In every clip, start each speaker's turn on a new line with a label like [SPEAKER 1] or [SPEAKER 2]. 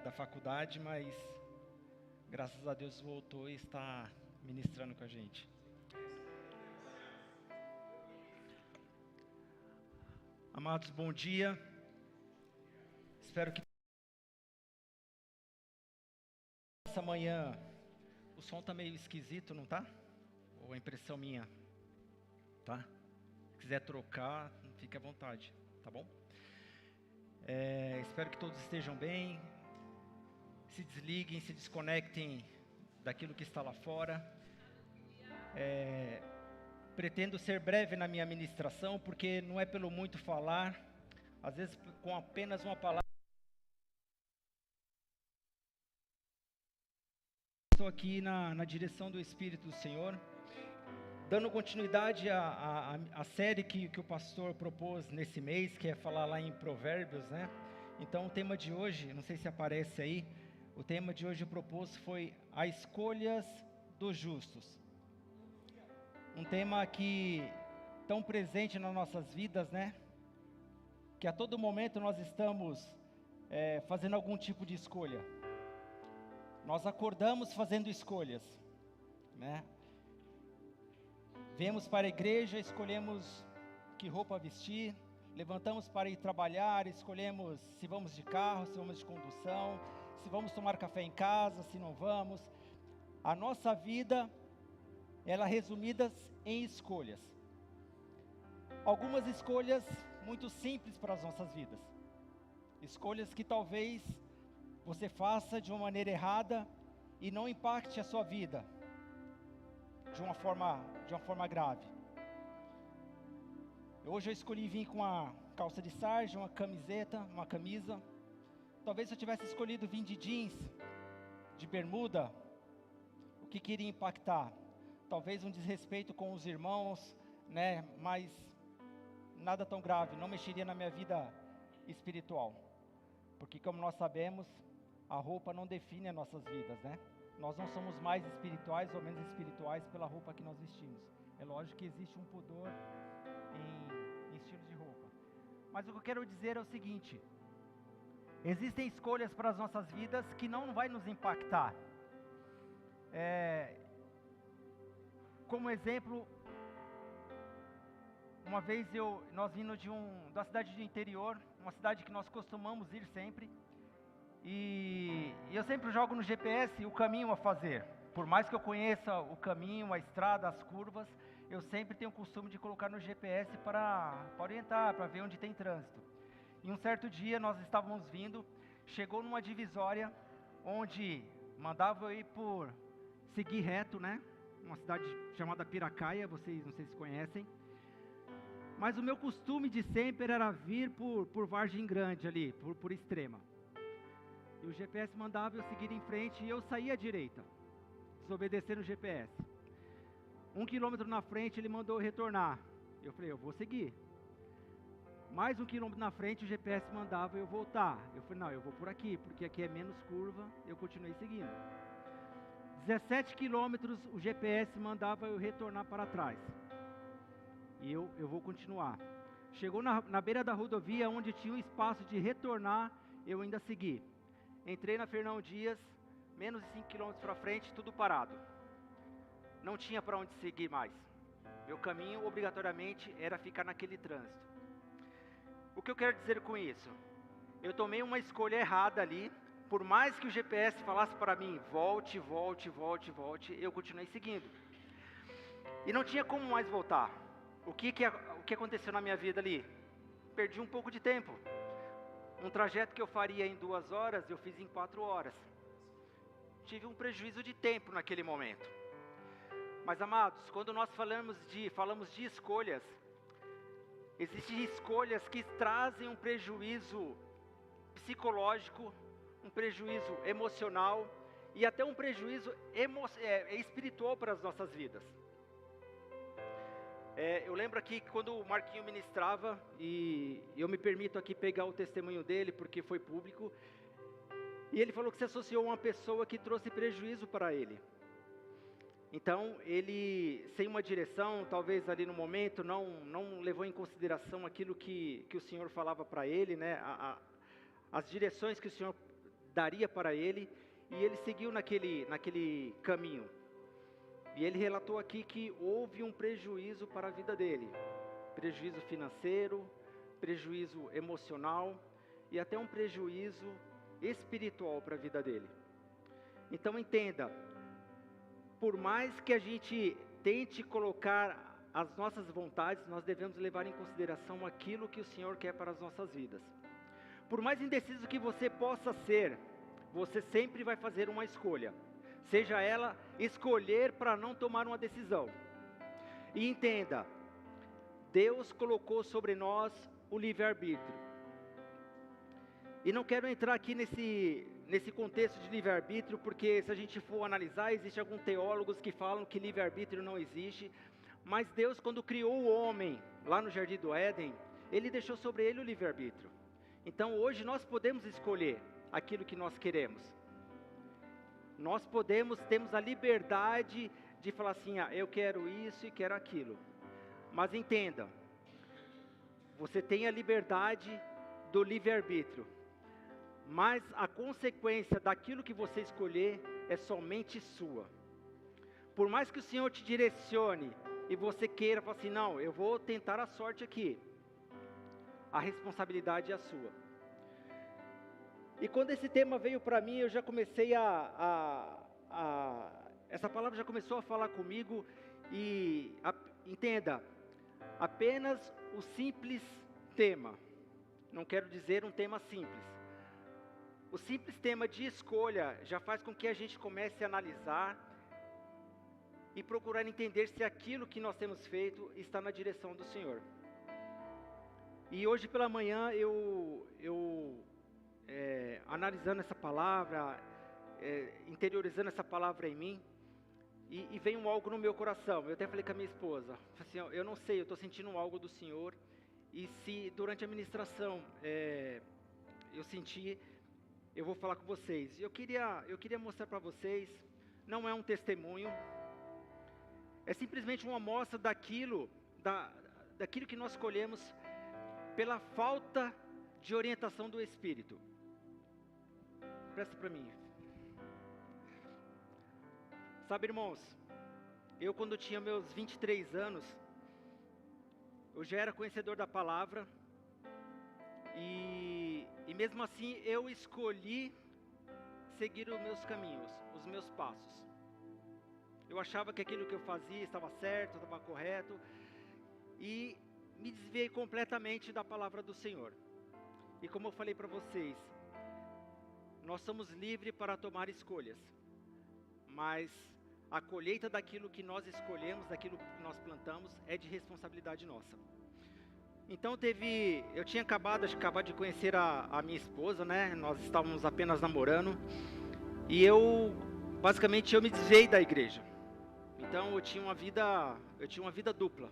[SPEAKER 1] da faculdade, mas graças a Deus voltou e está ministrando com a gente. Amados, bom dia. Espero que essa manhã o som tá meio esquisito, não tá? Ou é impressão minha? Tá? Se quiser trocar, fique à vontade, tá bom? Espero que todos estejam bem. Se desliguem, se desconectem daquilo que está lá fora. Pretendo ser breve na minha ministração, porque não é pelo muito falar, às vezes com apenas uma palavra. Estou aqui na direção do Espírito do Senhor, dando continuidade à série que o pastor propôs nesse mês, que é falar lá em Provérbios, né? Então o tema de hoje, não sei se aparece aí, o tema de hoje proposto foi as escolhas dos justos. Um tema que tão presente nas nossas vidas, né? Que a todo momento nós estamos fazendo algum tipo de escolha. Nós acordamos fazendo escolhas, né? Viemos para a igreja, escolhemos que roupa vestir. Levantamos para ir trabalhar, escolhemos se vamos de carro, se vamos de condução, se vamos tomar café em casa, se não vamos. A nossa vida, ela é resumida em escolhas. Algumas escolhas muito simples para as nossas vidas. Escolhas que talvez você faça de uma maneira errada e não impacte a sua vida de uma forma grave. Hoje eu escolhi vir com uma calça de sarja, uma camiseta, uma camisa. Talvez se eu tivesse escolhido vir de jeans, de bermuda, o que iria impactar? Talvez um desrespeito com os irmãos, né? Mas nada tão grave, não mexeria na minha vida espiritual. Porque como nós sabemos, a roupa não define as nossas vidas, né? Nós não somos mais espirituais ou menos espirituais pela roupa que nós vestimos. É lógico que existe um pudor em estilos de roupa. Mas o que eu quero dizer é o seguinte: existem escolhas para as nossas vidas que não vai nos impactar. Como exemplo, uma vez nós vindo da cidade do interior, uma cidade que nós costumamos ir sempre, e eu sempre jogo no GPS o caminho a fazer. Por mais que eu conheça o caminho, a estrada, as curvas, eu sempre tenho o costume de colocar no GPS para orientar, para ver onde tem trânsito. E um certo dia nós estávamos vindo, chegou numa divisória onde mandava eu ir por seguir reto, né? Uma cidade chamada Piracaia, vocês não sei se conhecem. Mas o meu costume de sempre era vir por Vargem Grande ali, por Extrema. E o GPS mandava eu seguir em frente e eu saía à direita, desobedecendo o GPS. 1 quilômetro na frente ele mandou eu retornar. Eu falei, eu vou seguir. Mais 1 quilômetro na frente o GPS mandava eu voltar. Eu falei, não, eu vou por aqui, porque aqui é menos curva. Eu continuei seguindo. 17 quilômetros o GPS mandava eu retornar para trás. E eu vou continuar. Chegou na beira da rodovia, onde tinha um espaço de retornar, eu ainda segui. Entrei na Fernão Dias, menos de 5 quilômetros para frente, tudo parado. Não tinha para onde seguir mais. Meu caminho, obrigatoriamente, era ficar naquele trânsito. O que eu quero dizer com isso? Eu tomei uma escolha errada ali. Por mais que o GPS falasse para mim, volte, eu continuei seguindo. E não tinha como mais voltar. O que aconteceu na minha vida ali? Perdi um pouco de tempo. Um trajeto que eu faria em 2 horas, eu fiz em 4 horas. Tive um prejuízo de tempo naquele momento. Mas amados, quando nós falamos de escolhas, existem escolhas que trazem um prejuízo psicológico, um prejuízo emocional e até um prejuízo espiritual para as nossas vidas. Eu lembro aqui que quando o Marquinho ministrava, e eu me permito aqui pegar o testemunho dele, porque foi público, e ele falou que se associou a uma pessoa que trouxe prejuízo para ele. Então, ele, sem uma direção, talvez ali no momento, não levou em consideração aquilo que o Senhor falava para ele, né? As direções que o Senhor daria para ele, e ele seguiu naquele caminho. E ele relatou aqui que houve um prejuízo para a vida dele, prejuízo financeiro, prejuízo emocional e até um prejuízo espiritual para a vida dele. Então entenda, por mais que a gente tente colocar as nossas vontades, nós devemos levar em consideração aquilo que o Senhor quer para as nossas vidas. Por mais indeciso que você possa ser, você sempre vai fazer uma escolha, seja ela escolher para não tomar uma decisão. E entenda, Deus colocou sobre nós o livre-arbítrio. E não quero entrar aqui nesse contexto de livre-arbítrio, porque se a gente for analisar, existem alguns teólogos que falam que livre-arbítrio não existe, mas Deus, quando criou o homem, lá no Jardim do Éden, Ele deixou sobre ele o livre-arbítrio. Então hoje nós podemos escolher aquilo que nós queremos. Nós temos a liberdade de falar assim, eu quero isso e quero aquilo. Mas entenda, você tem a liberdade do livre-arbítrio, mas a consequência daquilo que você escolher é somente sua. Por mais que o Senhor te direcione e você queira falar assim, não, eu vou tentar a sorte aqui, a responsabilidade é a sua. E quando esse tema veio para mim, eu já comecei essa palavra já começou a falar comigo, e entenda, apenas o simples tema, não quero dizer um tema simples, o simples tema de escolha já faz com que a gente comece a analisar e procurar entender se aquilo que nós temos feito está na direção do Senhor. E hoje pela manhã analisando essa palavra, interiorizando essa palavra em mim, e veio algo no meu coração. Eu até falei com a minha esposa, assim, eu não sei, eu estou sentindo algo do Senhor, e se durante a ministração eu sentir, eu vou falar com vocês. Eu queria mostrar para vocês, não é um testemunho, é simplesmente uma amostra daquilo que nós escolhemos pela falta de orientação do Espírito. Presta para mim. Sabe, irmãos, eu quando tinha meus 23 anos, eu já era conhecedor da palavra, e mesmo assim eu escolhi seguir os meus caminhos, os meus passos. Eu achava que aquilo que eu fazia estava certo, estava correto, e me desviei completamente da palavra do Senhor. E como eu falei para vocês, nós somos livres para tomar escolhas, mas a colheita daquilo que nós escolhemos, daquilo que nós plantamos, é de responsabilidade nossa. Então eu tinha acabado de conhecer a minha esposa, né? Nós estávamos apenas namorando, e basicamente eu me desviei da igreja. Então eu tinha uma vida dupla.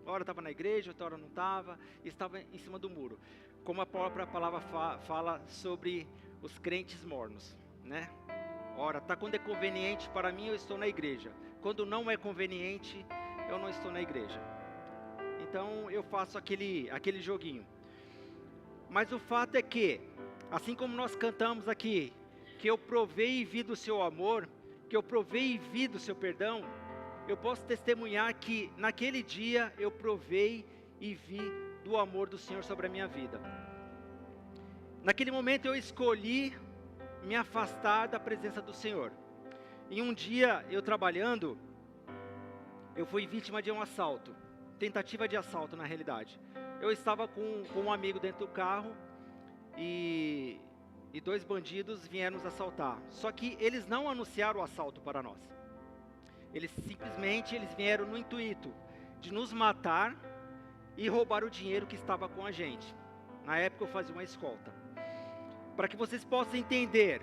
[SPEAKER 1] Uma hora estava na igreja, outra hora não estava em cima do muro. Como a própria palavra fala sobre os crentes mornos, né? Ora, quando é conveniente para mim, eu estou na igreja. Quando não é conveniente, eu não estou na igreja. Então eu faço aquele joguinho. Mas o fato é que, assim como nós cantamos aqui, que eu provei e vi do seu amor, que eu provei e vi do seu perdão, eu posso testemunhar que naquele dia eu provei e vi do amor do Senhor sobre a minha vida. Naquele momento eu escolhi me afastar da presença do Senhor. E um dia eu trabalhando, eu fui vítima de um assalto, tentativa de assalto na realidade. Eu estava com um amigo dentro do carro e 2 bandidos vieram nos assaltar. Só que eles não anunciaram o assalto para nós. Eles vieram no intuito de nos matar e roubar o dinheiro que estava com a gente. Na época eu fazia uma escolta. Para que vocês possam entender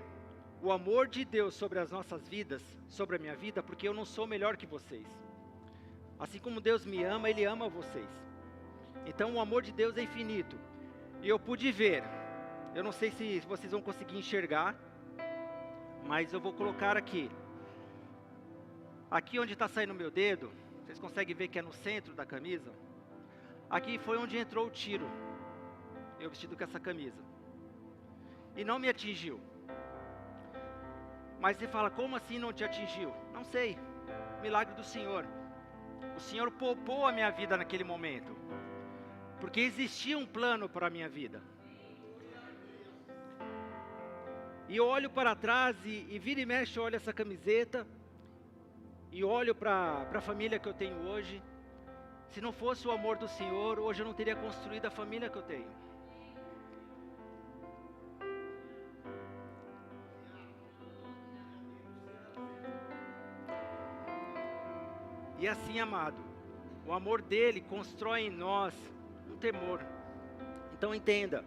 [SPEAKER 1] o amor de Deus sobre as nossas vidas, sobre a minha vida, porque eu não sou melhor que vocês. Assim como Deus me ama, Ele ama vocês. Então o amor de Deus é infinito. E eu pude ver, eu não sei se vocês vão conseguir enxergar, mas eu vou colocar aqui. Aqui onde está saindo o meu dedo, vocês conseguem ver que é no centro da camisa? Aqui foi onde entrou o tiro, eu vestido com essa camisa. E não me atingiu. Mas você fala, como assim não te atingiu? Não sei, milagre do Senhor. O Senhor poupou a minha vida naquele momento, porque existia um plano para a minha vida. E eu olho para trás e vira e mexe, eu olho essa camiseta, e olho para a família que eu tenho hoje. Se não fosse o amor do Senhor, hoje eu não teria construído a família que eu tenho. E assim, amado, o amor dele constrói em nós um temor. Então entenda,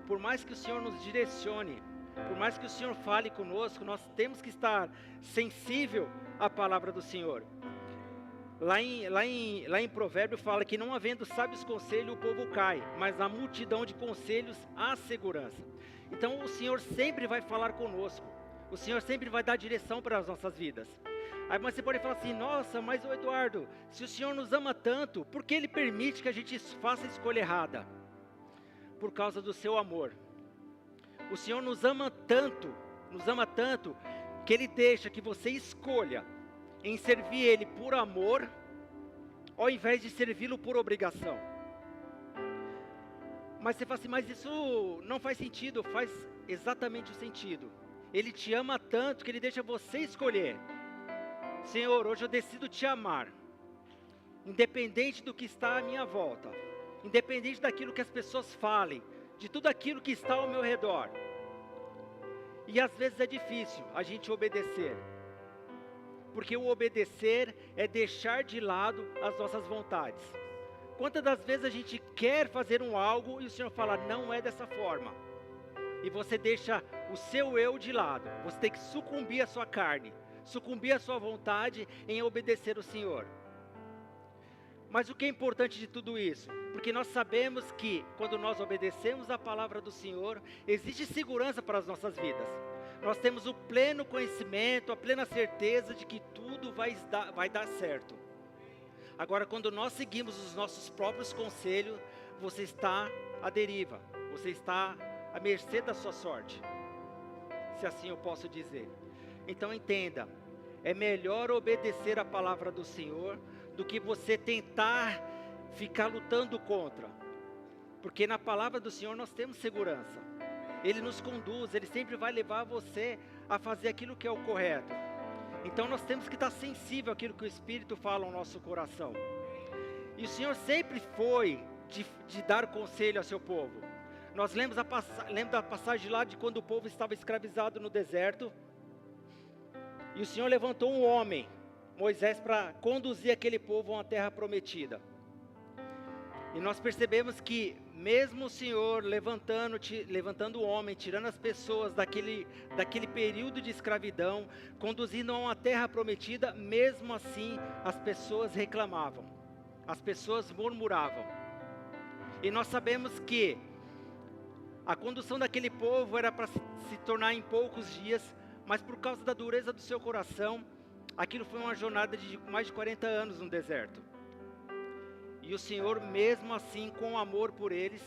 [SPEAKER 1] por mais que o Senhor nos direcione, por mais que o Senhor fale conosco, nós temos que estar sensível à palavra do Senhor. Lá em Provérbio fala que não havendo sábios conselhos, o povo cai, mas na multidão de conselhos há segurança. Então o Senhor sempre vai falar conosco, o Senhor sempre vai dar direção para as nossas vidas. Aí você pode falar assim, nossa, mas o Eduardo, se o Senhor nos ama tanto, por que Ele permite que a gente faça a escolha errada? Por causa do seu amor. O Senhor nos ama tanto, que Ele deixa que você escolha em servir Ele por amor, ao invés de servi-lo por obrigação. Mas você fala assim, mas isso não faz sentido. Faz exatamente o sentido. Ele te ama tanto que Ele deixa você escolher. Senhor, hoje eu decido te amar, independente do que está à minha volta, independente daquilo que as pessoas falem, de tudo aquilo que está ao meu redor. E às vezes é difícil a gente obedecer, porque o obedecer é deixar de lado as nossas vontades. Quantas das vezes a gente quer fazer algo e o Senhor fala, não é dessa forma, e você deixa o seu eu de lado, você tem que sucumbir à sua carne, sucumbir à sua vontade em obedecer o Senhor. Mas o que é importante de tudo isso? Porque nós sabemos que quando nós obedecemos a palavra do Senhor, existe segurança para as nossas vidas. Nós temos o pleno conhecimento, a plena certeza de que tudo vai dar certo. Agora, quando nós seguimos os nossos próprios conselhos, você está à deriva, você está à mercê da sua sorte, se assim eu posso dizer. Então entenda, é melhor obedecer a palavra do Senhor do que você tentar ficar lutando contra. Porque na palavra do Senhor nós temos segurança. Ele nos conduz, Ele sempre vai levar você a fazer aquilo que é o correto. Então nós temos que estar sensível àquilo que o Espírito fala ao nosso coração. E o Senhor sempre foi de dar conselho ao seu povo. Nós lemos da passagem lá de quando o povo estava escravizado no deserto. E o Senhor levantou um homem, Moisés, para conduzir aquele povo a uma terra prometida. E nós percebemos que mesmo o Senhor levantando o homem, tirando as pessoas daquele período de escravidão, conduzindo a uma terra prometida, mesmo assim as pessoas reclamavam, as pessoas murmuravam. E nós sabemos que a condução daquele povo era para se tornar em poucos dias, mas por causa da dureza do seu coração, aquilo foi uma jornada de mais de 40 anos no deserto. E o Senhor, mesmo assim, com amor por eles,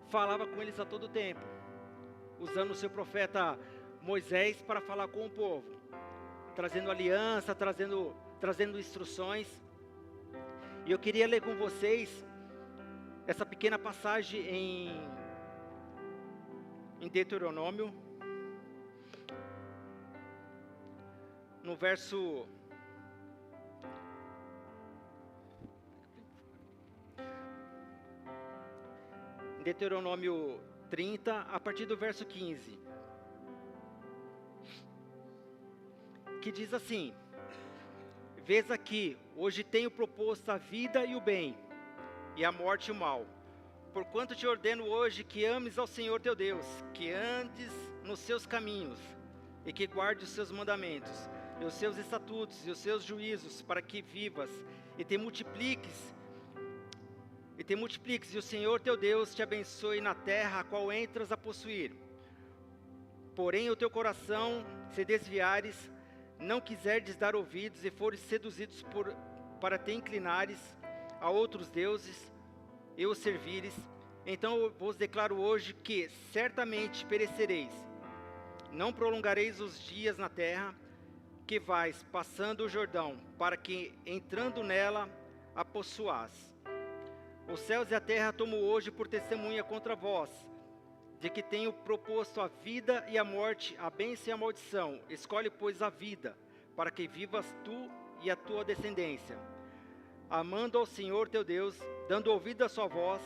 [SPEAKER 1] falava com eles a todo tempo, usando o seu profeta Moisés para falar com o povo, trazendo aliança, trazendo instruções. E eu queria ler com vocês essa pequena passagem em Deuteronômio, no verso Deuteronômio 30, a partir do verso 15, que diz assim: Vês aqui, hoje tenho proposto a vida e o bem, e a morte e o mal. Porquanto te ordeno hoje que ames ao Senhor teu Deus, que andes nos seus caminhos, e que guardes os seus mandamentos, e os seus estatutos, e os seus juízos, para que vivas, e te multipliques, e o Senhor teu Deus te abençoe na terra a qual entras a possuir. Porém o teu coração se desviares, não quiserdes dar ouvidos, e fores seduzidos para te inclinares a outros deuses, e os servires, então eu vos declaro hoje que certamente perecereis. não prolongareis os dias na terra que vais passando o Jordão, para que, entrando nela, a possuás. Os céus e a terra tomo hoje por testemunha contra vós, de que tenho proposto a vida e a morte, a bênção e a maldição. Escolhe, pois, a vida, para que vivas tu e a tua descendência, amando ao Senhor teu Deus, dando ouvido à sua voz,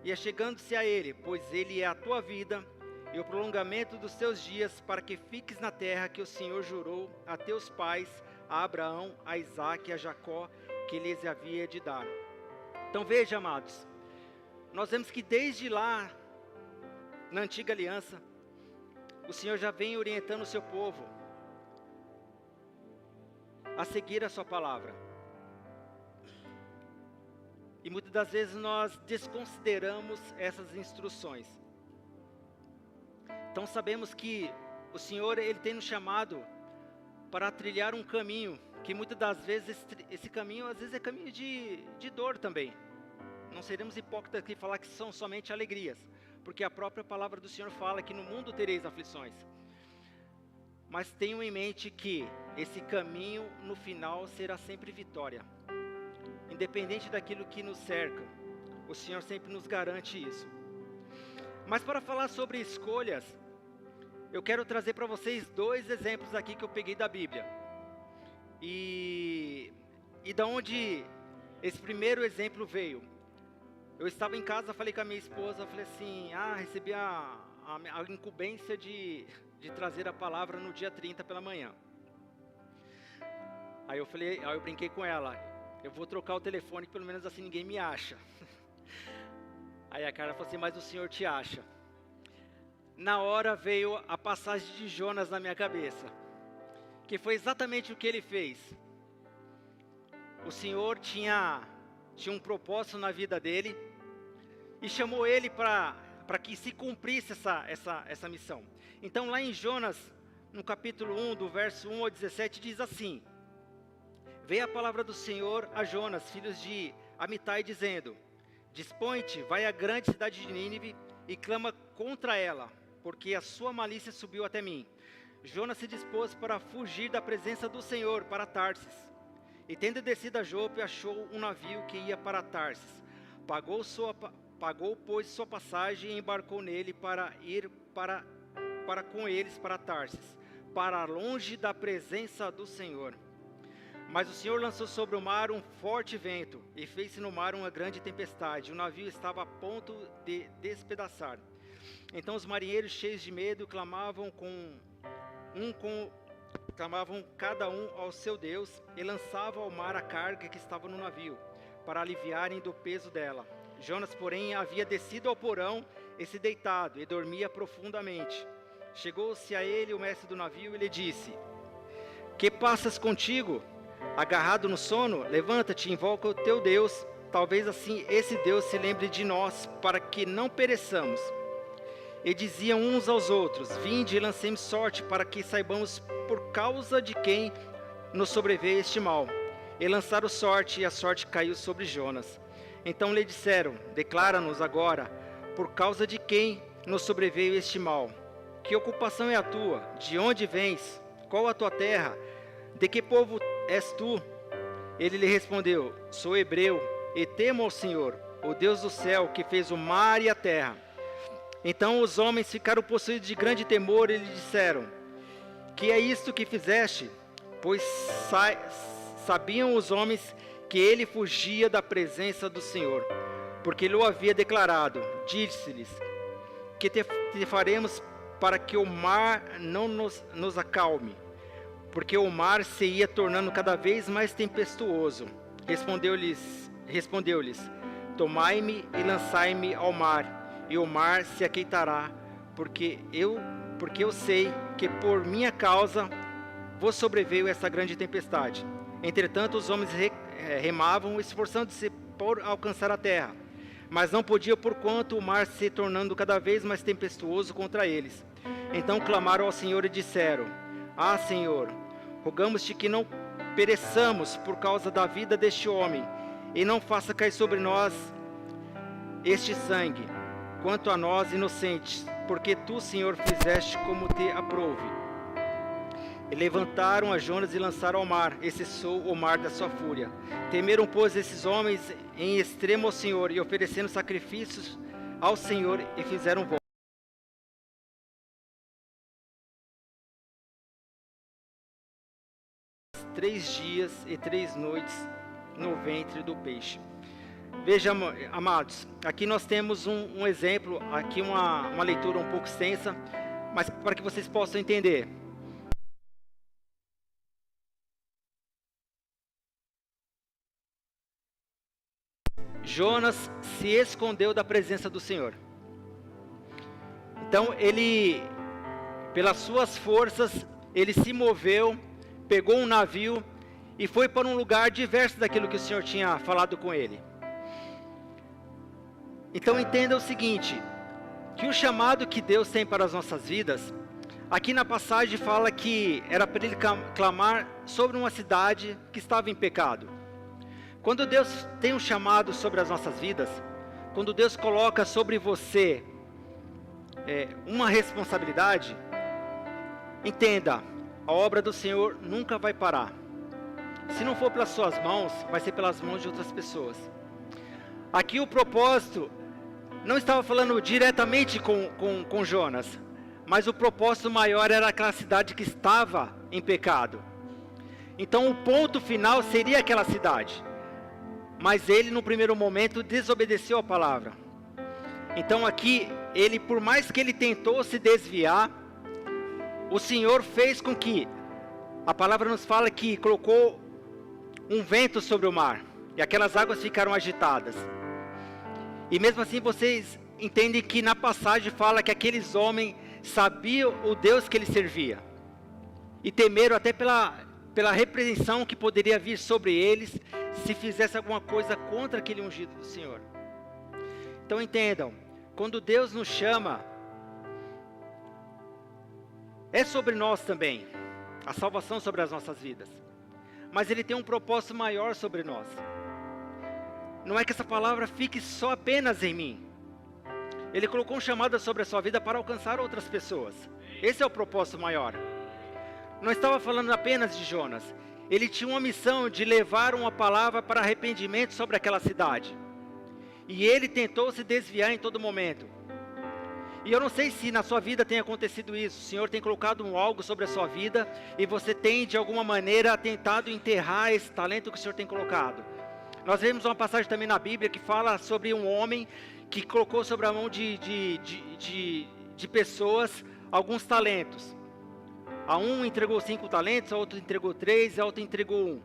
[SPEAKER 1] e achegando-se a Ele, pois Ele é a tua vida, e o prolongamento dos teus dias, para que fiques na terra que o Senhor jurou a teus pais, a Abraão, a Isaque e a Jacó, que lhes havia de dar. Então veja, amados, nós vemos que desde lá, na antiga aliança, o Senhor já vem orientando o seu povo a seguir a sua palavra. E muitas das vezes nós desconsideramos essas instruções. Então sabemos que o Senhor, Ele tem nos chamado para trilhar um caminho, que muitas das vezes esse caminho às vezes é caminho de dor também. Não seremos hipócritas aqui falar que são somente alegrias, porque a própria palavra do Senhor fala que no mundo tereis aflições. Mas tenham em mente que esse caminho no final será sempre vitória. Independente daquilo que nos cerca, o Senhor sempre nos garante isso. Mas para falar sobre escolhas, eu quero trazer para vocês 2 exemplos aqui que eu peguei da Bíblia. E da onde esse primeiro exemplo veio. Eu estava em casa, falei com a minha esposa, falei assim, recebi a incumbência de trazer a palavra no dia 30 pela manhã. Aí eu brinquei com ela, eu vou trocar o telefone, que pelo menos assim ninguém me acha. Aí a Carla falou assim, mas o Senhor te acha. Na hora veio a passagem de Jonas na minha cabeça, que foi exatamente o que ele fez. O Senhor tinha um propósito na vida dele, e chamou ele para que se cumprisse essa missão. Então lá em Jonas, no capítulo 1, do verso 1 ao 17, diz assim: Veio a palavra do Senhor a Jonas, filho de Amitai, dizendo: Dispõe-te, vai à grande cidade de Nínive e clama contra ela, porque a sua malícia subiu até mim. Jonas se dispôs para fugir da presença do Senhor para Tarsis. E tendo descido a Jope, achou um navio que ia para Tarsis. Pagou, pois, sua passagem e embarcou nele para ir com eles para Tarsis, para longe da presença do Senhor. Mas o Senhor lançou sobre o mar um forte vento, e fez-se no mar uma grande tempestade. O navio estava a ponto de despedaçar. Então os marinheiros, cheios de medo, clamavam cada um ao seu Deus, e lançavam ao mar a carga que estava no navio, para aliviarem do peso dela. Jonas, porém, havia descido ao porão e se deitado, e dormia profundamente. Chegou-se a ele o mestre do navio e lhe disse: Que passas contigo? Agarrado no sono? Levanta-te e invoca o teu Deus, talvez assim esse Deus se lembre de nós, para que não pereçamos. E diziam uns aos outros: Vinde e lancemos sorte, para que saibamos por causa de quem nos sobreveio este mal. E lançaram sorte, e a sorte caiu sobre Jonas. Então lhe disseram: Declara-nos agora, por causa de quem nos sobreveio este mal. Que ocupação é a tua? De onde vens? Qual a tua terra? De que povo és tu? Ele lhe respondeu: Sou hebreu, e temo ao Senhor, o Deus do céu, que fez o mar e a terra. Então os homens ficaram possuídos de grande temor e lhe disseram: Que é isto que fizeste? Pois sabiam os homens que ele fugia da presença do Senhor, porque ele o havia declarado. Disse-lhes: Que te faremos para que o mar não nos acalme? Porque o mar se ia tornando cada vez mais tempestuoso. Respondeu-lhes: Tomai-me e lançai-me ao mar, e o mar se aquietará, porque eu sei que por minha causa vos sobreveio essa grande tempestade. Entretanto, os homens remavam, esforçando-se por alcançar a terra, mas não podiam, porquanto o mar se tornando cada vez mais tempestuoso contra eles. Então clamaram ao Senhor e disseram: Senhor, rogamos-te que não pereçamos por causa da vida deste homem, e não faça cair sobre nós este sangue. Quanto a nós, inocentes,
[SPEAKER 2] porque tu, Senhor, fizeste como te aprouve. E levantaram a Jonas e lançaram ao mar, e cessou o mar da sua fúria. Temeram, pois, esses homens em extremo ao Senhor, e oferecendo sacrifícios ao Senhor, e fizeram voto. Três dias e 3 noites no ventre do peixe. Veja, amados, aqui nós temos um exemplo, aqui uma leitura um pouco extensa, mas para que vocês possam entender. Jonas se escondeu da presença do Senhor. Então ele, pelas suas forças, ele se moveu, pegou um navio e foi para um lugar diverso daquilo que o Senhor tinha falado com ele. Então entenda o seguinte, que o chamado que Deus tem para as nossas vidas, aqui na passagem fala que era para ele clamar sobre uma cidade que estava em pecado. Quando Deus tem um chamado sobre as nossas vidas, quando Deus coloca sobre você uma responsabilidade, entenda, a obra do Senhor nunca vai parar. Se não for pelas suas mãos, vai ser pelas mãos de outras pessoas. Aqui o propósito, não estava falando diretamente com Jonas, mas o propósito maior era aquela cidade que estava em pecado. Então o ponto final seria aquela cidade. Mas ele no primeiro momento desobedeceu a palavra. Então aqui, ele, por mais que ele tentou se desviar, o Senhor fez com que, a palavra nos fala que colocou um vento sobre o mar, e aquelas águas ficaram agitadas. E mesmo assim vocês entendem que na passagem fala que aqueles homens sabiam o Deus que ele servia, e temeram até pela repreensão que poderia vir sobre eles, se fizesse alguma coisa contra aquele ungido do Senhor. Então entendam, quando Deus nos chama, é sobre nós também, a salvação sobre as nossas vidas. Mas Ele tem um propósito maior sobre nós. Não é que essa palavra fique só apenas em mim. Ele colocou um chamado sobre a sua vida para alcançar outras pessoas. Esse é o propósito maior. Não estava falando apenas de Jonas. Ele tinha uma missão de levar uma palavra para arrependimento sobre aquela cidade. E ele tentou se desviar em todo momento. E eu não sei se na sua vida tem acontecido isso. O Senhor tem colocado algo sobre a sua vida e você tem de alguma maneira tentado enterrar esse talento que o Senhor tem colocado. Nós vemos uma passagem também na Bíblia que fala sobre um homem que colocou sobre a mão de pessoas alguns talentos. A um entregou 5 talentos, a outro entregou 3, a outro entregou 1.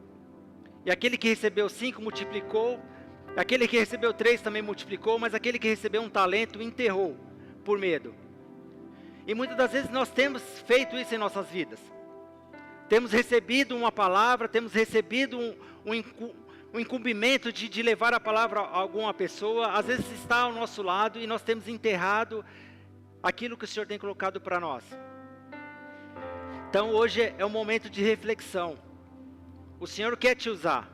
[SPEAKER 2] E aquele que recebeu 5 multiplicou, aquele que recebeu 3 também multiplicou, mas aquele que recebeu um talento enterrou, por medo. E muitas das vezes nós temos feito isso em nossas vidas. Temos recebido uma palavra, temos recebido um incumbimento de levar a palavra a alguma pessoa, às vezes está ao nosso lado e nós temos enterrado aquilo que o Senhor tem colocado para nós. Então hoje é um momento de reflexão. O Senhor quer te usar.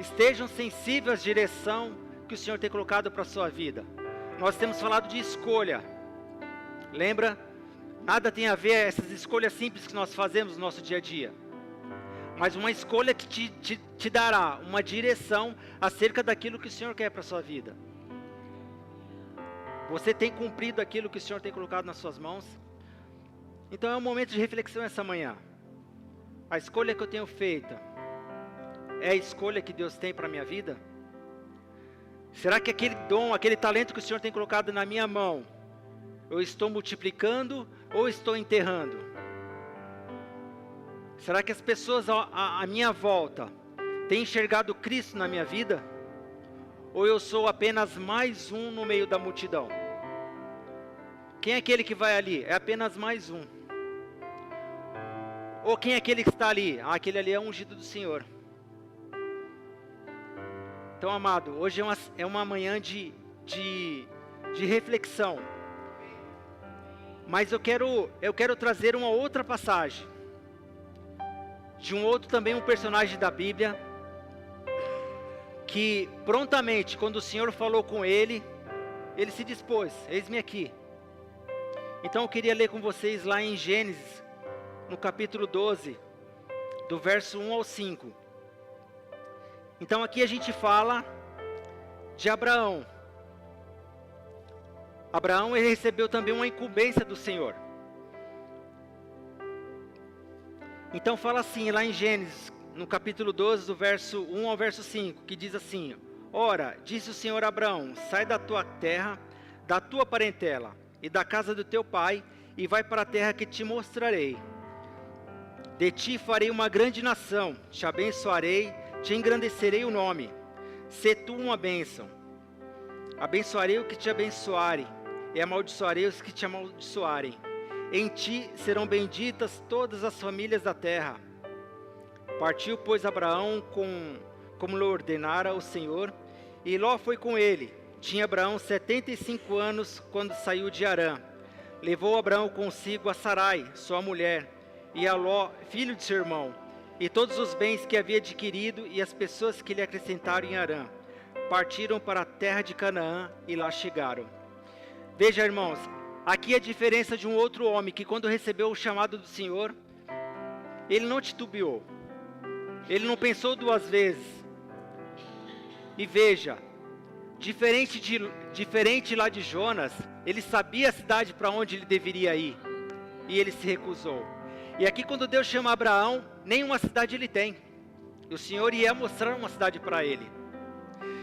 [SPEAKER 2] Estejam sensíveis à direção que o Senhor tem colocado para a sua vida. Nós temos falado de escolha. Lembra? Nada tem a ver essas escolhas simples que nós fazemos no nosso dia a dia. Mas uma escolha que te dará uma direção acerca daquilo que o Senhor quer para a sua vida. Você tem cumprido aquilo que o Senhor tem colocado nas suas mãos? Então é um momento de reflexão essa manhã. A escolha que eu tenho feito é a escolha que Deus tem para a minha vida? Será que aquele dom, aquele talento que o Senhor tem colocado na minha mão, eu estou multiplicando ou estou enterrando? Será que as pessoas à minha volta têm enxergado Cristo na minha vida? Ou eu sou apenas mais um no meio da multidão? Quem é aquele que vai ali? É apenas mais um. Ou quem é aquele que está ali? Aquele ali é o ungido do Senhor. Então, amado, hoje é uma manhã de reflexão. Mas eu quero trazer uma outra passagem. De um outro também, um personagem da Bíblia. Que prontamente, quando o Senhor falou com ele, ele se dispôs. Eis-me aqui. Então eu queria ler com vocês lá em Gênesis, no capítulo 12, do verso 1 ao 5. Então aqui a gente fala de Abraão. Abraão, ele recebeu também uma incumbência do Senhor. Então fala assim, lá em Gênesis, no capítulo 12, do verso 1 ao verso 5, que diz assim: Ora, disse o Senhor a Abraão, sai da tua terra, da tua parentela, e da casa do teu pai, e vai para a terra que te mostrarei. De ti farei uma grande nação, te abençoarei, te engrandecerei o nome. Sê tu uma bênção. Abençoarei o que te abençoarem, e amaldiçoarei os que te amaldiçoarem. Em ti serão benditas todas as famílias da terra. Partiu, pois, Abraão como lhe ordenara o Senhor, e Ló foi com ele. Tinha Abraão 75 anos quando saiu de Harã. Levou Abraão consigo a Sarai, sua mulher, e a Ló, filho de seu irmão, e todos os bens que havia adquirido e as pessoas que lhe acrescentaram em Harã. Partiram para a terra de Canaã e lá chegaram. Veja, irmãos, aqui a diferença de um outro homem que, quando recebeu o chamado do Senhor, ele não titubeou, ele não pensou duas vezes. E veja, diferente lá de Jonas, ele sabia a cidade para onde ele deveria ir, e ele se recusou. E aqui, quando Deus chama Abraão, nenhuma cidade ele tem, e o Senhor ia mostrar uma cidade para ele.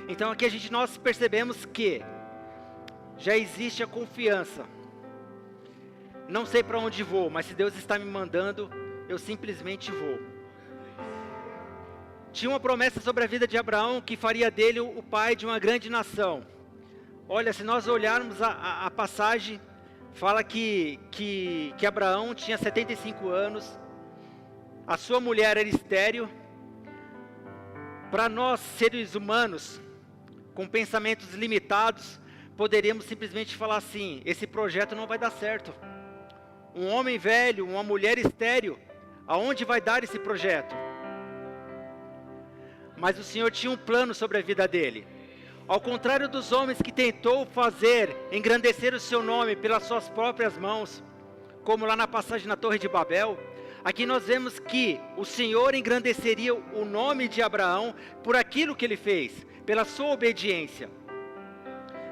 [SPEAKER 2] Então aqui nós percebemos que já existe a confiança. Não sei para onde vou, mas se Deus está me mandando, eu simplesmente vou. Tinha uma promessa sobre a vida de Abraão, que faria dele o pai de uma grande nação. Olha, se nós olharmos a passagem, fala que Abraão tinha 75 anos, a sua mulher era estéril. Para nós, seres humanos, com pensamentos limitados, poderíamos simplesmente falar assim: esse projeto não vai dar certo. Um homem velho, uma mulher estéril, aonde vai dar esse projeto? Mas o Senhor tinha um plano sobre a vida dele. Ao contrário dos homens que tentou engrandecer o seu nome pelas suas próprias mãos, como lá na passagem na Torre de Babel, aqui nós vemos que o Senhor engrandeceria o nome de Abraão por aquilo que ele fez, pela sua obediência.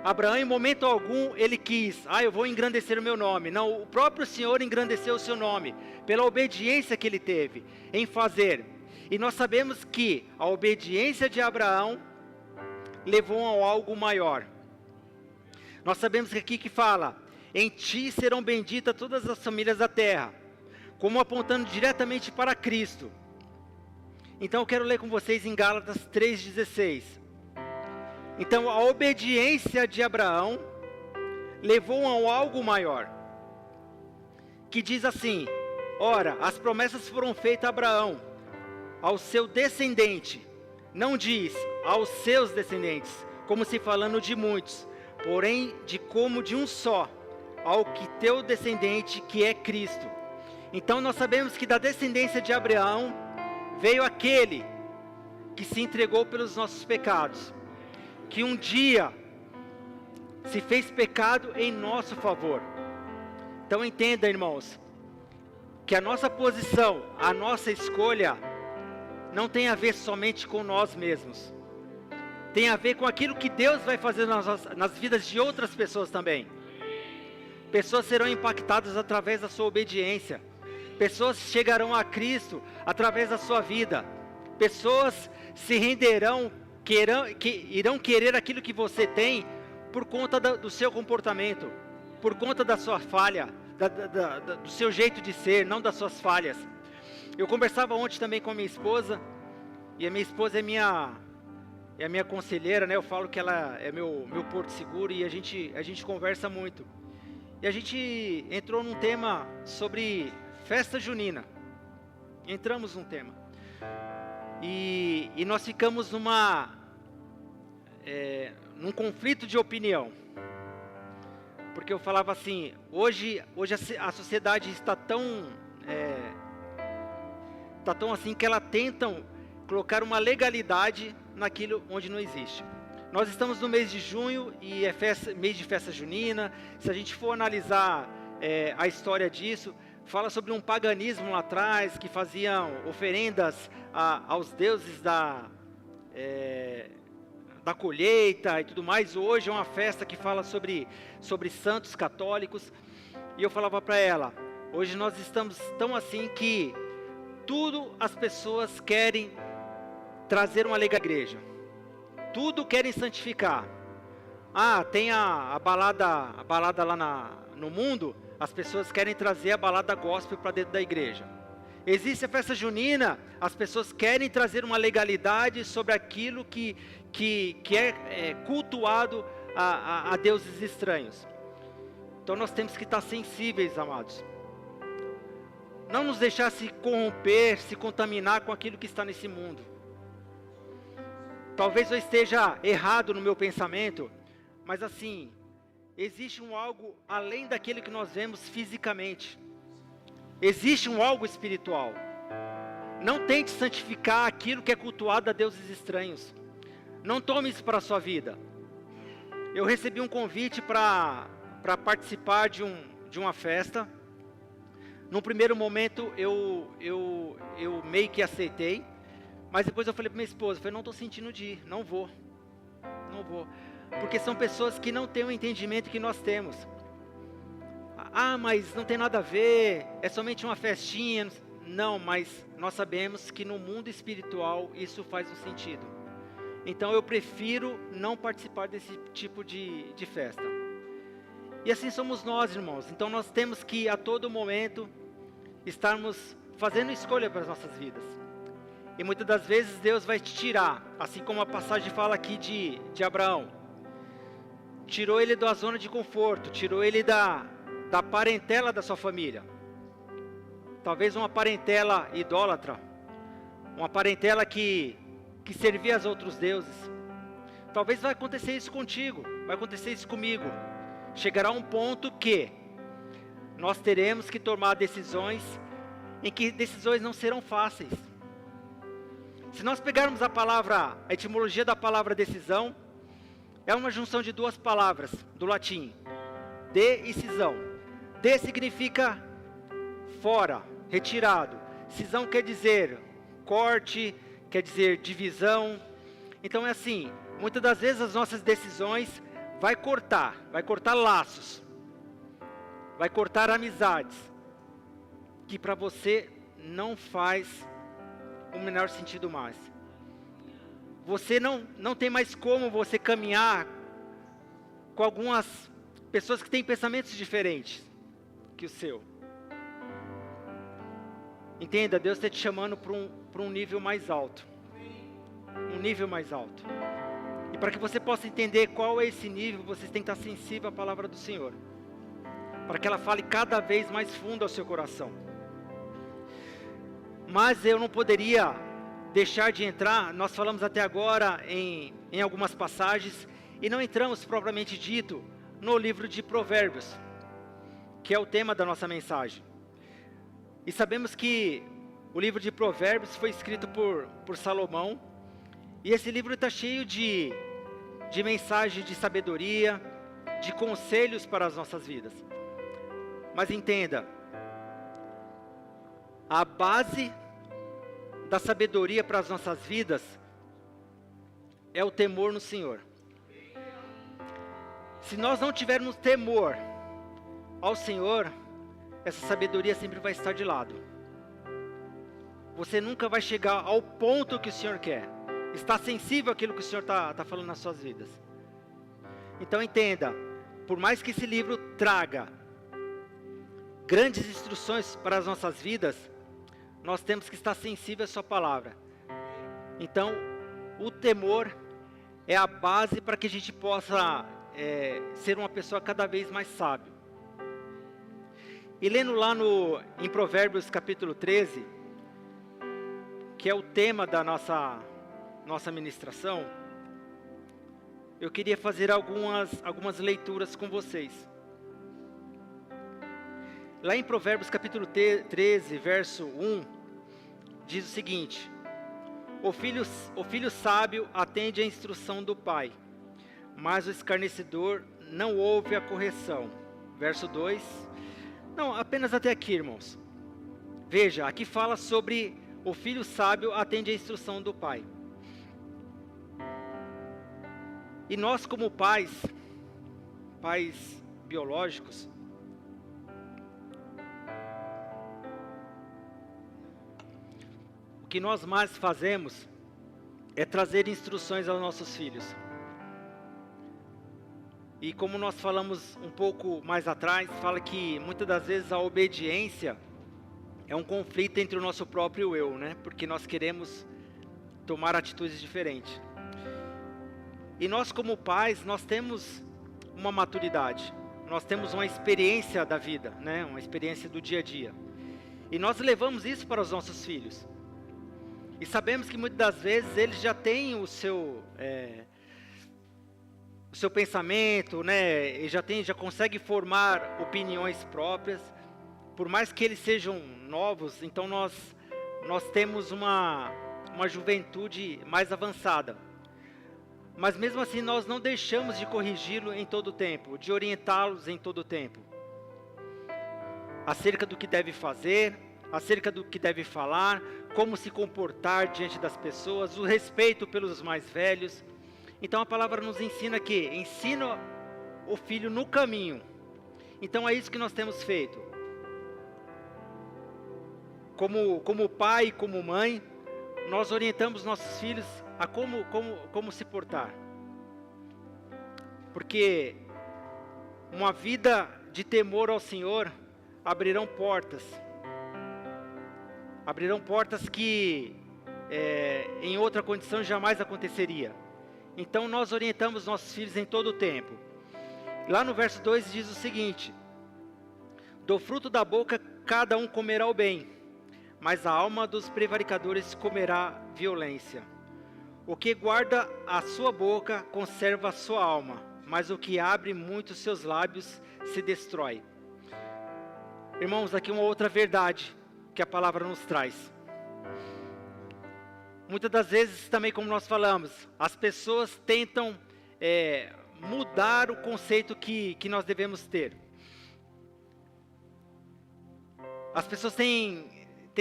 [SPEAKER 2] Abraão, em momento algum, ele quis: eu vou engrandecer o meu nome. Não, o próprio Senhor engrandeceu o seu nome, pela obediência que ele teve em fazer. E nós sabemos que a obediência de Abraão levou a algo maior. Nós sabemos que aqui que fala: em ti serão benditas todas as famílias da terra, como apontando diretamente para Cristo. Então eu quero ler com vocês em Gálatas 3,16. Então a obediência de Abraão levou a algo maior, que diz assim: ora, as promessas foram feitas a Abraão, ao seu descendente. Não diz aos seus descendentes, como se falando de muitos, porém como de um só, ao que teu descendente, que é Cristo. Então nós sabemos que da descendência de Abraão veio aquele que se entregou pelos nossos pecados, que um dia se fez pecado em nosso favor. Então entenda, irmãos, que a nossa posição, a nossa escolha, não tem a ver somente com nós mesmos. Tem a ver com aquilo que Deus vai fazer nas vidas de outras pessoas também. Pessoas serão impactadas através da sua obediência. Pessoas chegarão a Cristo através da sua vida. Pessoas se renderão, irão querer aquilo que você tem por conta do seu comportamento, por conta da sua falha, do seu jeito de ser, não das suas falhas. Eu conversava ontem também com a minha esposa, e a minha esposa é a minha conselheira, né? Eu falo que ela é meu porto seguro, e a gente conversa muito. E a gente entrou num tema sobre festa junina. Entramos num tema. E nós ficamos num conflito de opinião. Porque eu falava assim: hoje a sociedade está tão assim que ela tentam colocar uma legalidade naquilo onde não existe. Nós estamos no mês de junho e é mês de festa junina. Se a gente for analisar a história disso, fala sobre um paganismo lá atrás, que faziam oferendas aos deuses da colheita e tudo mais. Hoje é uma festa que fala sobre santos católicos. E eu falava para ela, hoje nós estamos tão assim que tudo as pessoas querem trazer uma alegria à igreja. Tudo querem santificar. Tem a balada lá no mundo, as pessoas querem trazer a balada gospel para dentro da igreja. Existe a festa junina, as pessoas querem trazer uma legalidade sobre aquilo que é cultuado a deuses estranhos. Então nós temos que estar sensíveis, amados. Não nos deixar se corromper, se contaminar com aquilo que está nesse mundo. Talvez eu esteja errado no meu pensamento, mas assim, existe algo além daquilo que nós vemos fisicamente. Existe algo espiritual. Não tente santificar aquilo que é cultuado a deuses estranhos. Não tome isso para a sua vida. Eu recebi um convite para participar de uma festa. No primeiro momento eu meio que aceitei, mas depois eu falei para minha esposa, não estou sentindo de ir, não vou, porque são pessoas que não têm o entendimento que nós temos. Mas não tem nada a ver, é somente uma festinha. Não, mas nós sabemos que no mundo espiritual isso faz um sentido. Então eu prefiro não participar desse tipo de festa. E assim somos nós, irmãos. Então nós temos que a todo momento estarmos fazendo escolha para as nossas vidas. E muitas das vezes Deus vai te tirar, assim como a passagem fala aqui de Abraão. Tirou ele da zona de conforto, tirou ele da parentela da sua família. Talvez uma parentela idólatra, uma parentela que servia aos outros deuses. Talvez vai acontecer isso contigo, vai acontecer isso comigo. Chegará um ponto que nós teremos que tomar decisões, em que decisões não serão fáceis. Se nós pegarmos a etimologia da palavra decisão, é uma junção de duas palavras, do latim, de e cisão. De significa fora, retirado. Cisão quer dizer corte, quer dizer divisão. Então é assim, muitas das vezes as nossas decisões vai cortar laços, vai cortar amizades, que para você não faz o menor sentido mais. Você não tem mais como você caminhar com algumas pessoas que têm pensamentos diferentes que o seu. Entenda, Deus está te chamando para um nível mais alto. Um nível mais alto. E para que você possa entender qual é esse nível, você tem que estar sensível à palavra do Senhor. Para que ela fale cada vez mais fundo ao seu coração. Mas eu não poderia deixar de entrar, nós falamos até agora em algumas passagens, e não entramos propriamente dito no livro de Provérbios, que é o tema da nossa mensagem. E sabemos que o livro de Provérbios foi escrito por Salomão, e esse livro está cheio de mensagens de sabedoria, de conselhos para as nossas vidas. Mas entenda, a base da sabedoria para as nossas vidas é o temor no Senhor. Se nós não tivermos temor ao Senhor, essa sabedoria sempre vai estar de lado. Você nunca vai chegar ao ponto que o Senhor quer. Está sensível àquilo que o Senhor está falando nas suas vidas. Então entenda, por mais que esse livro traga grandes instruções para as nossas vidas, nós temos que estar sensíveis à sua palavra. Então, o temor é a base para que a gente possa ser uma pessoa cada vez mais sábia. E lendo lá em Provérbios capítulo 13, que é o tema da nossa ministração, eu queria fazer algumas leituras com vocês. Lá em Provérbios capítulo 13, verso 1, diz o seguinte: o filho sábio atende à instrução do pai, mas o escarnecedor não ouve a correção. Verso 2, Não, apenas até aqui, irmãos. Veja, aqui fala sobre o filho sábio atende à instrução do pai. E nós como pais biológicos, o que nós mais fazemos é trazer instruções aos nossos filhos. E como nós falamos um pouco mais atrás, fala que muitas das vezes a obediência é um conflito entre o nosso próprio eu, né? Porque nós queremos tomar atitudes diferentes. E nós como pais, nós temos uma maturidade, nós temos uma experiência da vida, né? Uma experiência do dia a dia. E nós levamos isso para os nossos filhos. E sabemos que muitas das vezes eles já têm o seu pensamento, né? E já consegue formar opiniões próprias. Por mais que eles sejam novos, então nós temos uma juventude mais avançada. Mas mesmo assim nós não deixamos de corrigi-lo em todo o tempo, de orientá-los em todo o tempo. Acerca do que deve fazer, acerca do que deve falar, como se comportar diante das pessoas, o respeito pelos mais velhos. Então a palavra nos ensina que ensina o filho no caminho. Então é isso que nós temos feito. Como pai, como mãe, nós orientamos nossos filhos a como se portar. Porque uma vida de temor ao Senhor abrirão portas que em outra condição jamais aconteceria. Então nós orientamos nossos filhos em todo o tempo. Lá no verso 2 diz o seguinte: do fruto da boca cada um comerá o bem, mas a alma dos prevaricadores comerá violência. O que guarda a sua boca conserva a sua alma, mas o que abre muito seus lábios se destrói. Irmãos, aqui uma outra verdade que a palavra nos traz. Muitas das vezes também, como nós falamos, as pessoas tentam mudar o conceito que nós devemos ter. As pessoas têm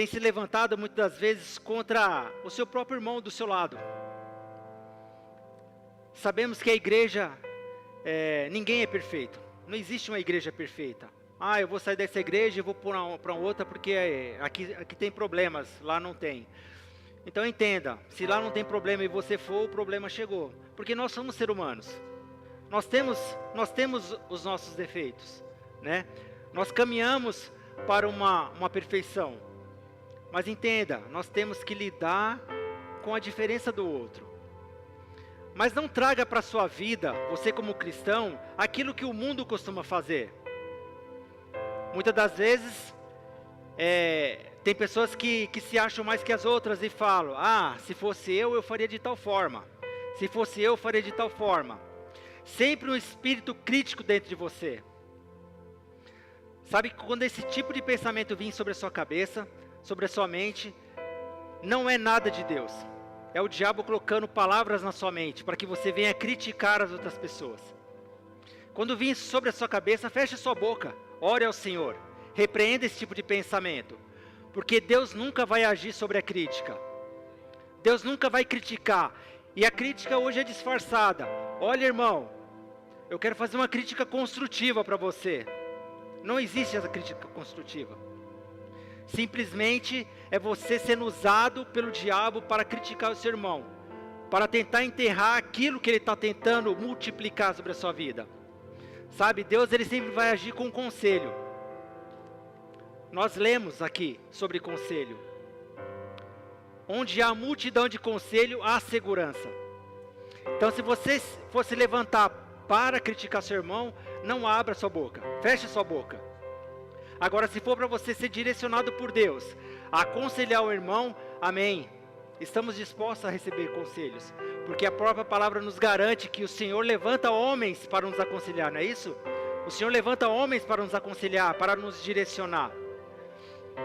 [SPEAKER 2] se levantado muitas das vezes contra o seu próprio irmão do seu lado. Sabemos que a igreja, ninguém é perfeito. Não existe uma igreja perfeita. Eu vou sair dessa igreja e vou para outra porque aqui tem problemas, lá não tem. Então entenda, se lá não tem problema e você for, o problema chegou. Porque nós somos seres humanos. Nós temos os nossos defeitos, né? Nós caminhamos para uma perfeição. Mas entenda, nós temos que lidar com a diferença do outro. Mas não traga para a sua vida, você como cristão, aquilo que o mundo costuma fazer. Muitas das vezes, tem pessoas que se acham mais que as outras e falam: se fosse eu faria de tal forma. Se fosse eu faria de tal forma. Sempre um espírito crítico dentro de você. Sabe que quando esse tipo de pensamento vir sobre a sua cabeça, sobre a sua mente, não é nada de Deus. É o diabo colocando palavras na sua mente, para que você venha criticar as outras pessoas. Quando vir sobre a sua cabeça, feche a sua boca, ore ao Senhor, repreenda esse tipo de pensamento, porque Deus nunca vai agir sobre a crítica. Deus nunca vai criticar, e a crítica hoje é disfarçada. Olha, irmão, eu quero fazer uma crítica construtiva para você. Não existe essa crítica construtiva. Simplesmente é você sendo usado pelo diabo para criticar o seu irmão, para tentar enterrar aquilo que ele está tentando multiplicar sobre a sua vida. Sabe, Deus ele sempre vai agir com conselho. Nós lemos aqui sobre conselho. Onde há multidão de conselho, há segurança. Então se você for se levantar para criticar seu irmão, não abra sua boca, feche sua boca. Agora, se for para você ser direcionado por Deus, a aconselhar o irmão, amém. Estamos dispostos a receber conselhos, porque a própria palavra nos garante que o Senhor levanta homens para nos aconselhar, não é isso? O Senhor levanta homens para nos aconselhar, para nos direcionar.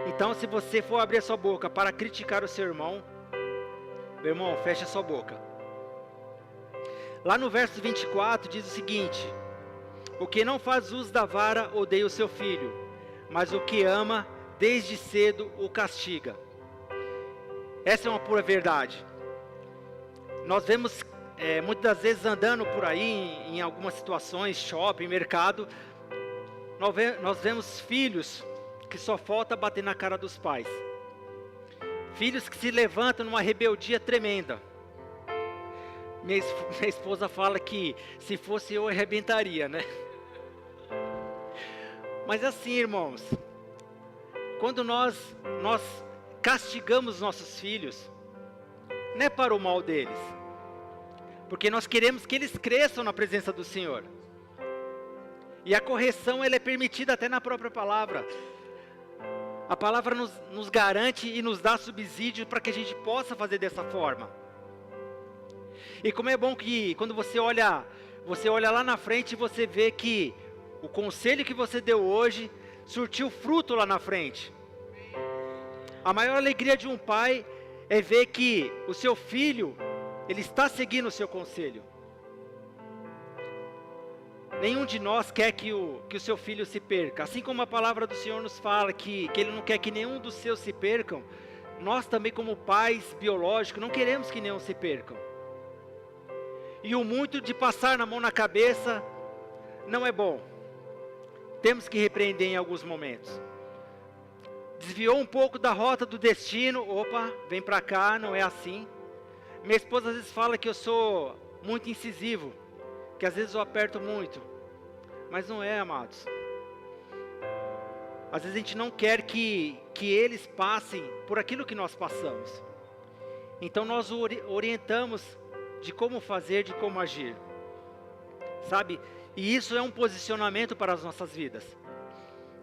[SPEAKER 2] Então, se você for abrir a sua boca para criticar o seu irmão, meu irmão, feche a sua boca. Lá no verso 24 diz o seguinte: o que não faz uso da vara odeia o seu filho, mas o que ama, desde cedo o castiga. Essa é uma pura verdade. Nós vemos muitas das vezes andando por aí, em algumas situações, shopping, mercado, nós vemos filhos que só falta bater na cara dos pais. Filhos que se levantam numa rebeldia tremenda. Minha esposa fala que se fosse eu arrebentaria, né? Mas assim, irmãos, quando nós castigamos nossos filhos, não é para o mal deles, porque nós queremos que eles cresçam na presença do Senhor. E a correção, ela é permitida até na própria palavra. A palavra nos garante e nos dá subsídio para que a gente possa fazer dessa forma. E como é bom que quando você olha lá na frente e você vê que o conselho que você deu hoje surtiu fruto lá na frente. A maior alegria de um pai é ver que o seu filho, ele está seguindo o seu conselho. Nenhum de nós quer que o seu filho se perca. Assim como a palavra do Senhor nos fala que Ele não quer que nenhum dos seus se percam, nós também como pais biológicos não queremos que nenhum se percam. E o muito de passar na mão na cabeça não é bom. Temos que repreender em alguns momentos. Desviou um pouco da rota do destino, opa, vem pra cá, não é assim. Minha esposa às vezes fala que eu sou muito incisivo, que às vezes eu aperto muito, mas não é, amados. Às vezes a gente não quer que eles passem por aquilo que nós passamos. Então nós orientamos de como fazer, de como agir, sabe? E isso é um posicionamento para as nossas vidas.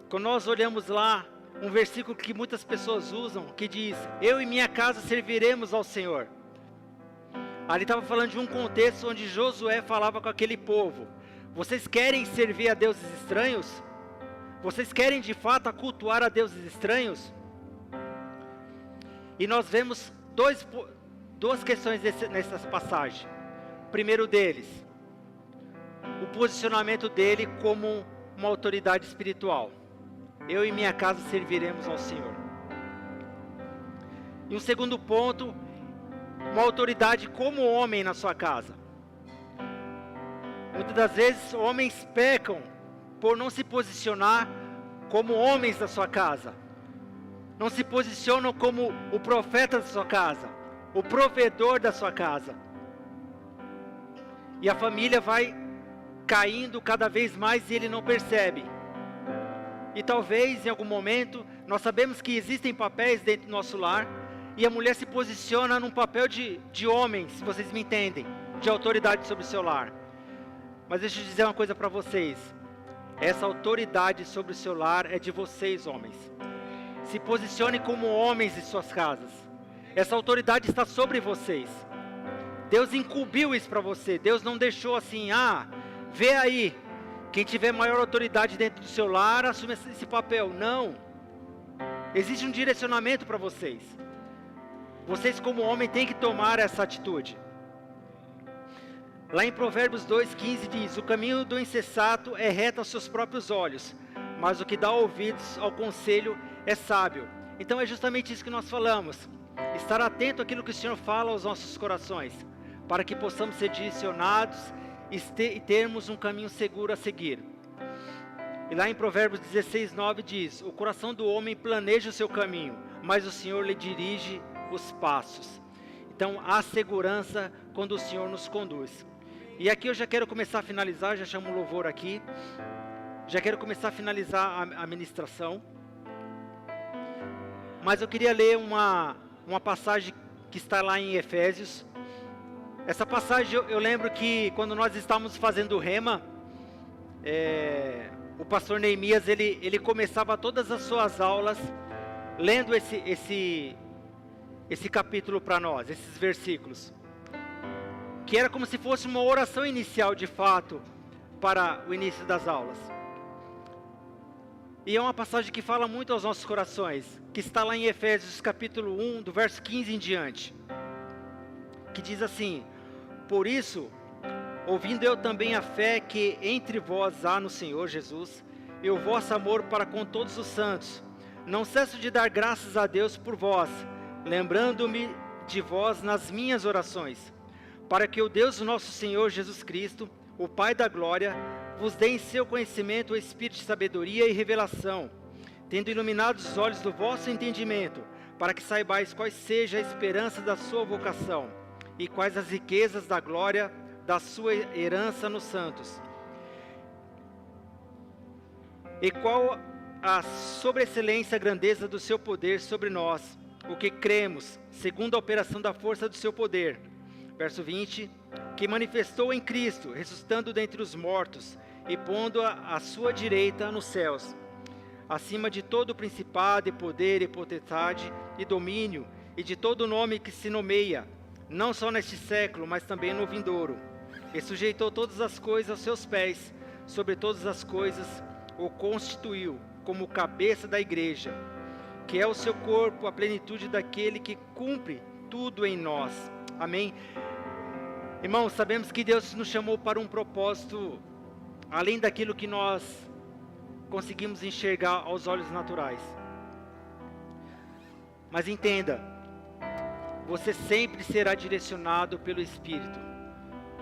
[SPEAKER 2] Quando nós olhamos lá, um versículo que muitas pessoas usam, que diz, eu e minha casa serviremos ao Senhor. Ali estava falando de um contexto onde Josué falava com aquele povo, vocês querem servir a deuses estranhos? Vocês querem de fato cultuar a deuses estranhos? E nós vemos duas questões nessa passagem. O primeiro deles, o posicionamento dele como uma autoridade espiritual. Eu e minha casa serviremos ao Senhor. E um segundo ponto, uma autoridade como homem na sua casa. Muitas das vezes homens pecam por não se posicionar como homens da sua casa. Não se posicionam como o profeta da sua casa, o provedor da sua casa. E a família vai caindo cada vez mais e ele não percebe. E talvez em algum momento, nós sabemos que existem papéis dentro do nosso lar, e a mulher se posiciona num papel de homem, se vocês me entendem, de autoridade sobre o seu lar. Mas deixa eu dizer uma coisa para vocês, essa autoridade sobre o seu lar é de vocês, homens. Se posicione como homens em suas casas. Essa autoridade está sobre vocês. Deus incumbiu isso para você. Deus não deixou assim, vê aí, quem tiver maior autoridade dentro do seu lar, assume esse papel. Não. Existe um direcionamento para vocês. Vocês como homem têm que tomar essa atitude. Lá em Provérbios 2,15 diz, o caminho do insensato é reto aos seus próprios olhos, mas o que dá ouvidos ao conselho é sábio. Então é justamente isso que nós falamos. Estar atento àquilo que o Senhor fala aos nossos corações, para que possamos ser direcionados e termos um caminho seguro a seguir. E lá em Provérbios 16,9 diz, o coração do homem planeja o seu caminho, mas o Senhor lhe dirige os passos. Então há segurança quando o Senhor nos conduz. E aqui eu já quero começar a finalizar, já chamo o louvor aqui. Já quero começar a finalizar a ministração. Mas eu queria ler uma passagem que está lá em Efésios. Essa passagem eu lembro que quando nós estávamos fazendo o Rema, o pastor Neemias, ele começava todas as suas aulas lendo esse capítulo para nós, esses versículos. Que era como se fosse uma oração inicial de fato para o início das aulas. E é uma passagem que fala muito aos nossos corações, que está lá em Efésios capítulo 1, do verso 15 em diante. Que diz assim, por isso, ouvindo eu também a fé que entre vós há no Senhor Jesus, e o vosso amor para com todos os santos. Não cesso de dar graças a Deus por vós, lembrando-me de vós nas minhas orações, para que o Deus nosso Senhor Jesus Cristo, o Pai da glória, vos dê em seu conhecimento o espírito de sabedoria e revelação, tendo iluminado os olhos do vosso entendimento, para que saibais qual seja a esperança da sua vocação, e quais as riquezas da glória da sua herança nos santos, e qual a sobreexcelência e grandeza do seu poder sobre nós, o que cremos, segundo a operação da força do seu poder. Verso 20, que manifestou em Cristo, ressuscitando dentre os mortos, e pondo-a à sua direita nos céus, acima de todo principado e poder e potestade e domínio, e de todo nome que se nomeia, não só neste século, mas também no vindouro. E sujeitou todas as coisas aos seus pés, sobre todas as coisas o constituiu como cabeça da igreja, que é o seu corpo, a plenitude daquele que cumpre tudo em nós. Amém? Irmãos, sabemos que Deus nos chamou para um propósito, além daquilo que nós conseguimos enxergar aos olhos naturais. Mas entenda, você sempre será direcionado pelo Espírito.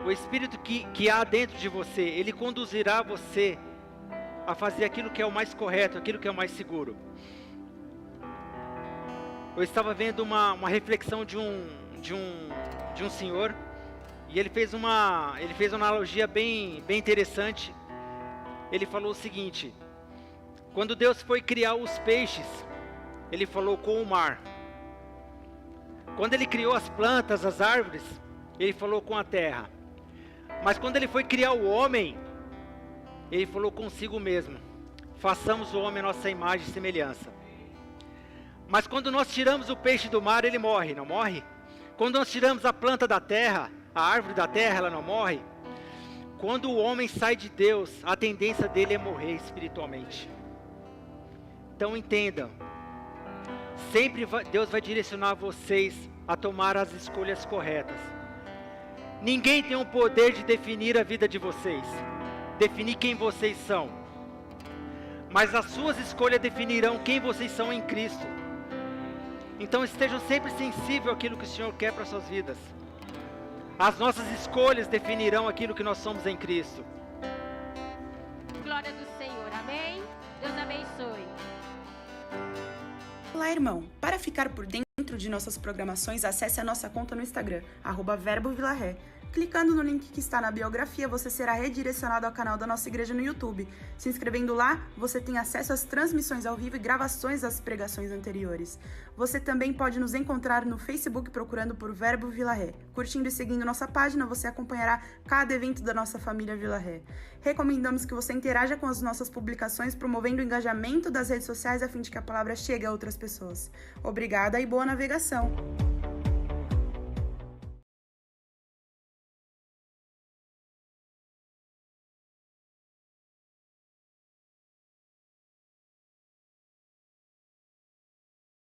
[SPEAKER 2] O Espírito que há dentro de você, ele conduzirá você a fazer aquilo que é o mais correto, aquilo que é o mais seguro. Eu estava vendo uma reflexão de um senhor, e ele fez uma analogia bem interessante. Ele falou o seguinte: quando Deus foi criar os peixes, ele falou com o mar. Quando ele criou as plantas, as árvores, ele falou com a terra. Mas quando ele foi criar o homem, ele falou consigo mesmo: façamos o homem a nossa imagem e semelhança. Mas quando nós tiramos o peixe do mar, ele morre, não morre? Quando nós tiramos a planta da terra, a árvore da terra, ela não morre? Quando o homem sai de Deus, a tendência dele é morrer espiritualmente. Então entendam, sempre Deus vai direcionar vocês a tomar as escolhas corretas. Ninguém tem o poder de definir a vida de vocês, definir quem vocês são, mas as suas escolhas definirão quem vocês são em Cristo. Então estejam sempre sensíveis àquilo que o Senhor quer para suas vidas. As nossas escolhas definirão aquilo que nós somos em Cristo.
[SPEAKER 3] Glória do Senhor, amém? Deus abençoe.
[SPEAKER 4] Olá, irmão. Para ficar por dentro de nossas programações, acesse a nossa conta no Instagram, @verbovilaré. Clicando no link que está na biografia, você será redirecionado ao canal da nossa igreja no YouTube. Se inscrevendo lá, você tem acesso às transmissões ao vivo e gravações das pregações anteriores. Você também pode nos encontrar no Facebook procurando por Verbo Vila Ré. Curtindo e seguindo nossa página, você acompanhará cada evento da nossa família Vila Ré. Recomendamos que você interaja com as nossas publicações, promovendo o engajamento das redes sociais a fim de que a palavra chegue a outras pessoas. Obrigada e boa navegação!